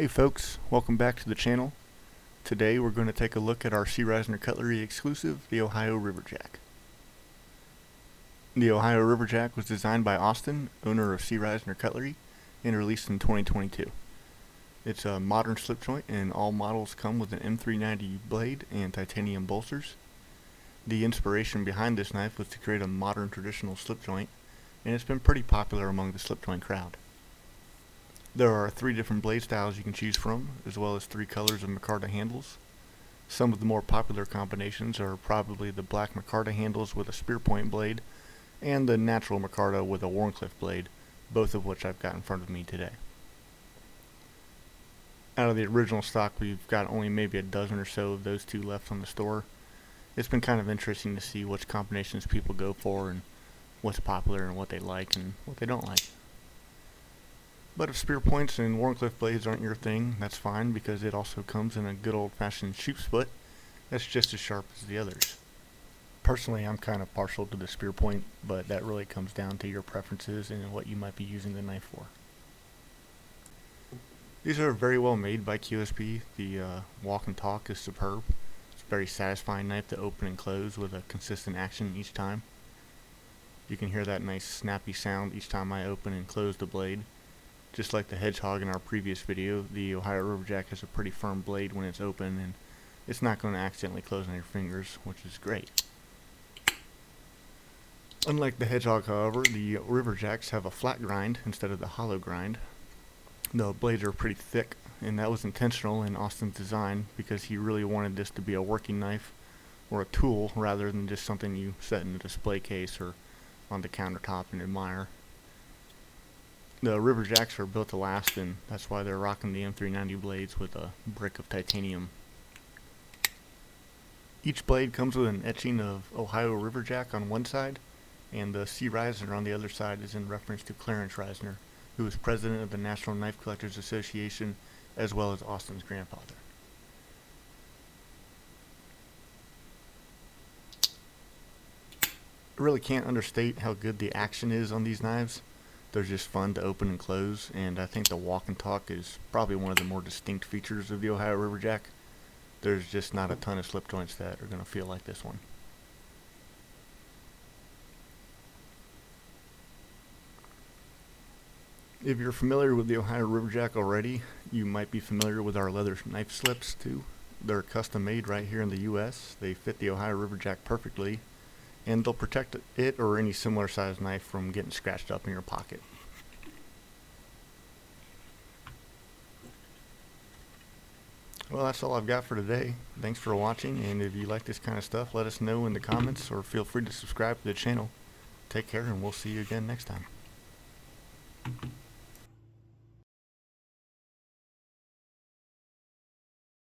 Hey folks, welcome back to the channel. Today we're going to take a look at our Risner Cutlery exclusive, the Ohio Riverjack. The Ohio Riverjack was designed by Austin, owner of Risner Cutlery, and released in 2022. It's a modern slip joint and all models come with an M390 blade and titanium bolsters. The inspiration behind this knife was to create a modern traditional slip joint, and it's been pretty popular among the slip joint crowd. There are 3 different blade styles you can choose from, as well as 3 colors of micarta handles. Some of the more popular combinations are probably the black micarta handles with a spear point blade, and the natural micarta with a Wharncliffe blade, both of which I've got in front of me today. Out of the original stock, we've got only maybe a dozen or so of those 2 left on the store. It's been kind of interesting to see which combinations people go for, and what's popular and what they like and what they don't like. But if spear points and Wharncliffe blades aren't your thing, that's fine, because it also comes in a good old-fashioned sheep split that's just as sharp as the others. Personally, I'm kind of partial to the spear point, but that really comes down to your preferences and what you might be using the knife for. These are very well made by QSP. The walk and talk is superb. It's a very satisfying knife to open and close with a consistent action each time. You can hear that nice snappy sound each time I open and close the blade. Just like the Hedgehog in our previous video, the Ohio Riverjack has a pretty firm blade when it's open, and it's not going to accidentally close on your fingers, which is great. Unlike the Hedgehog, however, the Riverjacks have a flat grind instead of the hollow grind. The blades are pretty thick, and that was intentional in Austin's design because he really wanted this to be a working knife or a tool rather than just something you set in a display case or on the countertop and admire. The Riverjacks are built to last, and that's why they're rocking the M390 blades with a brick of titanium. Each blade comes with an etching of Ohio Riverjack on one side, and the C. Risner on the other side is in reference to Clarence Risner, who was president of the National Knife Collectors Association, as well as Austin's grandfather. I really can't understate how good the action is on these knives. They're just fun to open and close, and I think the walk and talk is probably one of the more distinct features of the Ohio Riverjack. There's just not a ton of slip joints that are going to feel like this one. If you're familiar with the Ohio Riverjack already, you might be familiar with our leather knife slips too. They're custom made right here in the US. They fit the Ohio Riverjack perfectly, and they'll protect it or any similar sized knife from getting scratched up in your pocket. Well, that's all I've got for today. Thanks for watching, and if you like this kind of stuff, let us know in the comments or feel free to subscribe to the channel. Take care, and we'll see you again next time.